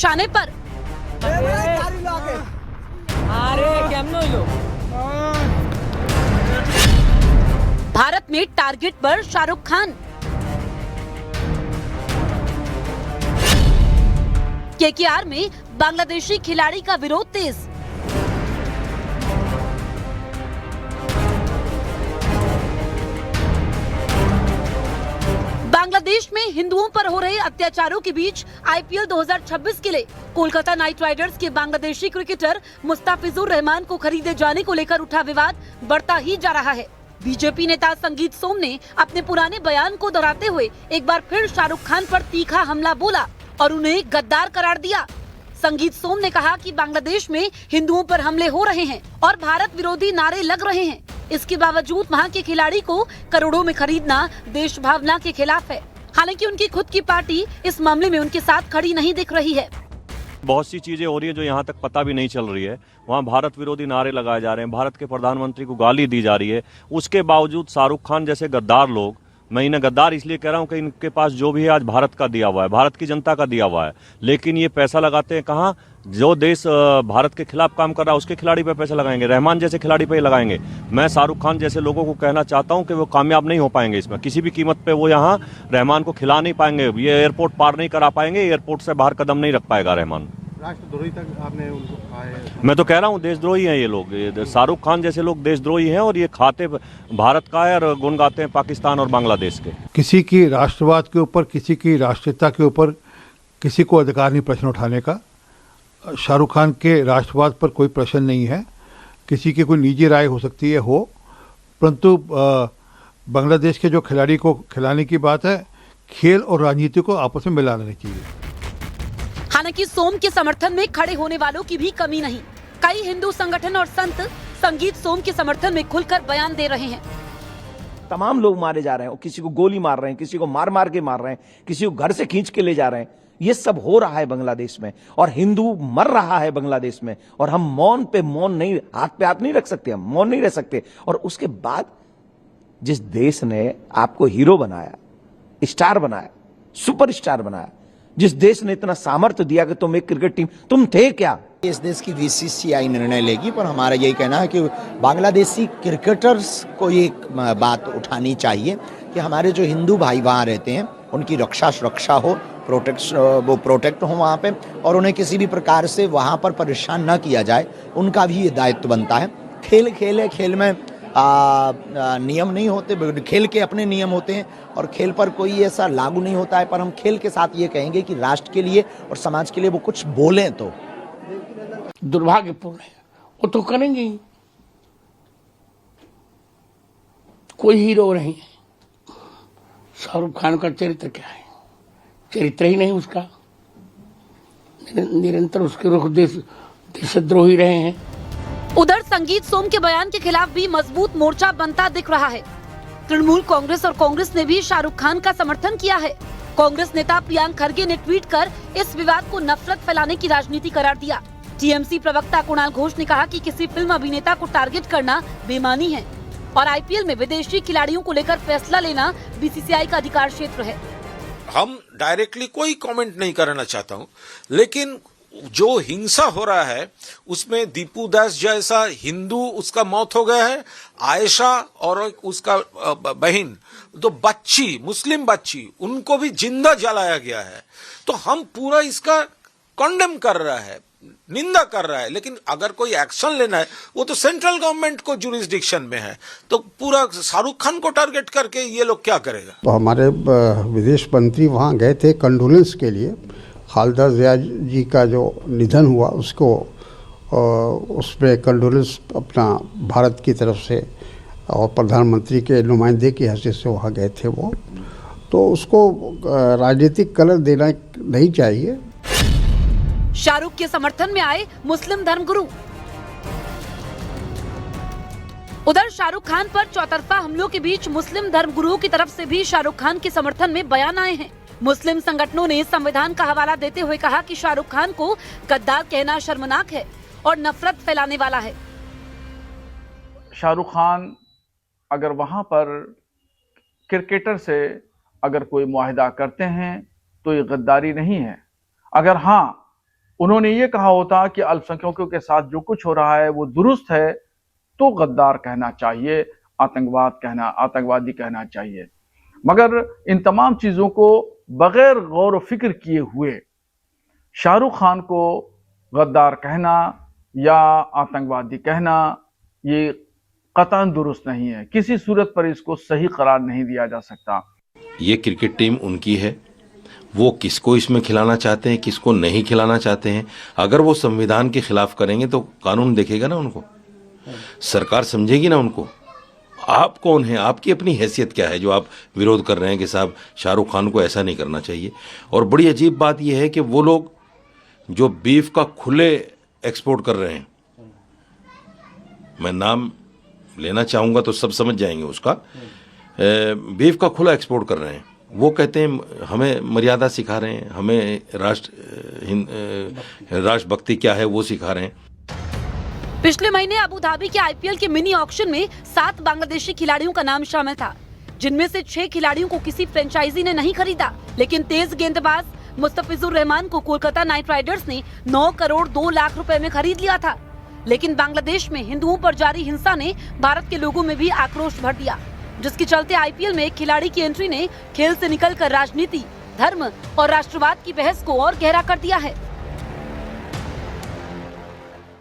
निशाने पर। भारत में टारगेट पर शाहरुख खान। केकेआर में बांग्लादेशी खिलाड़ी का विरोध तेज। बांग्लादेश में हिंदुओं पर हो रहे अत्याचारों के बीच आईपीएल 2026 के लिए कोलकाता नाइट राइडर्स के बांग्लादेशी क्रिकेटर मुस्ताफिजुर रहमान को खरीदे जाने को लेकर उठा विवाद बढ़ता ही जा रहा है। बीजेपी नेता संगीत सोम ने अपने पुराने बयान को दोहराते हुए एक बार फिर शाहरुख खान पर तीखा हमला बोला और उन्हें गद्दार करार दिया। संगीत सोम ने कहा कि बांग्लादेश में हिंदुओं पर हमले हो रहे हैं और भारत विरोधी नारे लग रहे हैं। इसके बावजूद वहां के खिलाड़ी को करोड़ों में खरीदना देश भावना के खिलाफ है। हालांकि उनकी खुद की पार्टी इस मामले में उनके साथ खड़ी नहीं दिख रही है। बहुत सी चीजें हो रही है जो यहाँ तक पता भी नहीं चल रही है। वहाँ भारत विरोधी नारे लगाए जा रहे हैं, भारत के प्रधानमंत्री को गाली दी जा रही है। उसके बावजूद शाहरुख खान जैसे गद्दार लोग, मैं इन्हें गद्दार इसलिए कह रहा हूँ कि इनके पास जो भी है आज भारत का दिया हुआ है, भारत की जनता का दिया हुआ है, लेकिन ये पैसा लगाते हैं कहाँ? जो देश भारत के खिलाफ काम कर रहा है उसके खिलाड़ी पे पैसा लगाएंगे, रहमान जैसे खिलाड़ी पे ही लगाएंगे। मैं शाहरुख खान जैसे लोगों को कहना चाहता हूं कि वो कामयाब नहीं हो पाएंगे इसमें, किसी भी कीमत पे वो यहाँ रहमान को खिला नहीं पाएंगे, ये एयरपोर्ट पार नहीं करा पाएंगे, एयरपोर्ट से बाहर कदम नहीं रख पाएगा रहमान। राष्ट्रद्रोही तक आपने उनको कहा है। मैं तो कह रहा हूँ देशद्रोही हैं ये लोग, शाहरुख खान जैसे लोग देशद्रोही हैं और ये खाते भारत का है और गुण गाते हैं पाकिस्तान और बांग्लादेश के। किसी की राष्ट्रवाद के ऊपर, किसी की राष्ट्रीयता के ऊपर किसी को अधिकार नहीं प्रश्न उठाने का। शाहरुख खान के राष्ट्रवाद पर कोई प्रश्न नहीं है। किसी की कोई निजी राय हो सकती है हो, परंतु बांग्लादेश के जो खिलाड़ी को खिलाने की बात है, खेल और राजनीति को आपस में मिलाना नहीं चाहिए। हालांकि सोम के समर्थन में खड़े होने वालों की भी कमी नहीं। कई हिंदू संगठन और संत संगीत सोम के समर्थन में खुलकर बयान दे रहे हैं। तमाम लोग मारे जा रहे हैं, किसी को गोली मार रहे हैं, किसी को मार मार के मार रहे हैं, किसी को घर से खींच के ले जा रहे हैं। ये सब हो रहा है बांग्लादेश में और हिंदू मर रहा है बांग्लादेश में, और हम मौन पे मौन नहीं, हाथ पे हाथ नहीं रख सकते, हम मौन नहीं रह सकते। और उसके बाद जिस देश ने आपको हीरो बनाया, स्टार बनाया, सुपरस्टार बनाया, जिस देश ने इतना सामर्थ्य दिया कि तुम एक क्रिकेट टीम, तुम थे क्या? इस देश की बीसीसीआई निर्णय लेगी, पर हमारा यही कहना है कि बांग्लादेशी क्रिकेटर्स को ये बात उठानी चाहिए कि हमारे जो हिंदू भाई वहाँ रहते हैं उनकी रक्षा सुरक्षा हो, प्रोटेक्ट हो वहाँ पे, और उन्हें किसी भी प्रकार से वहाँ पर परेशान न किया जाए। उनका भी ये दायित्व बनता है। खेल में नियम नहीं होते, खेल के अपने नियम होते हैं और खेल पर कोई ऐसा लागू नहीं होता है। पर हम खेल के साथ ये कहेंगे कि राष्ट्र के लिए और समाज के लिए वो कुछ बोलें तो दुर्भाग्यपूर्ण है। वो तो करेंगे ही, कोई हीरो नहीं है। शाहरुख खान का चरित्र क्या है? चरित्र ही नहीं उसका। निरंतर उसके रुख देशद्रोही रहे हैं। उधर संगीत सोम के बयान के खिलाफ भी मजबूत मोर्चा बनता दिख रहा है। तृणमूल कांग्रेस और कांग्रेस ने भी शाहरुख खान का समर्थन किया है। कांग्रेस नेता प्रियांक खरगे ने ट्वीट कर इस विवाद को नफरत फैलाने की राजनीति करार दिया। टीएमसी प्रवक्ता कुणाल घोष ने कहा कि किसी फिल्म अभिनेता को टारगेट करना बेईमानी है और आईपीएल में विदेशी खिलाड़ियों को लेकर फैसला लेना बीसीसीआई का अधिकार क्षेत्र है। हम डायरेक्टली कोई कमेंट नहीं करना चाहता हूं, लेकिन जो हिंसा हो रहा है उसमें दीपू दास जैसा हिंदू, उसका मौत हो गया है, आयशा और उसका बहन, तो बच्ची, मुस्लिम बच्ची, उनको भी जिंदा जलाया गया है। तो हम पूरा इसका कंडेम कर रहा है, निंदा कर रहा है, लेकिन अगर कोई एक्शन लेना है वो तो सेंट्रल गवर्नमेंट को जुरिस्डिक्शन में है। तो पूरा शाहरुख खान को टारगेट करके ये लोग क्या करेगा? तो हमारे विदेश मंत्री वहाँ गए थे कंडोलेंस के लिए। खालिदा जिया जी का जो निधन हुआ उसको उसमें कंडोलेंस अपना भारत की तरफ से और प्रधानमंत्री के नुमाइंदे की हैसियत से वहाँ गए थे वो। तो उसको राजनीतिक कलर देना नहीं चाहिए। शाहरुख के समर्थन में आए मुस्लिम धर्मगुरु। उधर शाहरुख खान पर चौतरफा हमलों के बीच मुस्लिम धर्मगुरुओं की तरफ से भी शाहरुख खान के समर्थन में बयान आए हैं। मुस्लिम संगठनों ने संविधान का हवाला देते हुए कहा कि शाहरुख खान को गद्दार कहना शर्मनाक है और नफरत फैलाने वाला है। शाहरुख खान अगर वहां पर क्रिकेटर से अगर कोई मुआहिदा करते हैं तो ये गद्दारी नहीं है। अगर हाँ उन्होंने ये कहा होता कि अल्पसंख्यकों के साथ जो कुछ हो रहा है वो दुरुस्त है, तो गद्दार कहना चाहिए, आतंकवादी कहना चाहिए। मगर इन तमाम चीजों को बगैर गौर व फिक्र किए हुए शाहरुख खान को गद्दार कहना या आतंकवादी कहना ये कतई दुरुस्त नहीं है। किसी सूरत पर इसको सही करार नहीं दिया जा सकता। ये क्रिकेट टीम उनकी है, वो किसको इसमें खिलाना चाहते हैं, किसको नहीं खिलाना चाहते हैं। अगर वो संविधान के खिलाफ करेंगे तो कानून देखेगा ना उनको, सरकार समझेगी ना उनको। आप कौन हैं, आपकी अपनी हैसियत क्या है जो आप विरोध कर रहे हैं कि साहब शाहरुख खान को ऐसा नहीं करना चाहिए। और बड़ी अजीब बात यह है कि वो लोग जो बीफ का खुले एक्सपोर्ट कर रहे हैं, मैं नाम लेना चाहूँगा तो सब समझ जाएंगे उसका, बीफ का खुला एक्सपोर्ट कर रहे हैं। वो कहते हैं हमें मर्यादा सिखा रहे हैं, हमें राष्ट्रभक्ति क्या है वो सिखा रहे हैं। पिछले महीने अबू धाबी के आईपीएल के मिनी ऑक्शन में 7 बांग्लादेशी खिलाड़ियों का नाम शामिल था, जिनमें से 6 खिलाड़ियों को किसी फ्रेंचाइजी ने नहीं खरीदा। लेकिन तेज गेंदबाज मुस्तफिजुर रहमान को कोलकाता नाइट राइडर्स ने 9 करोड़ 2 लाख रुपए में खरीद लिया था। लेकिन बांग्लादेश में हिंदुओं पर जारी हिंसा ने भारत के लोगों में भी आक्रोश भर दिया, जिसके चलते आईपीएल में एक खिलाड़ी की एंट्री ने खेल से निकलकर राजनीति, धर्म और राष्ट्रवाद की बहस को और गहरा कर दिया है।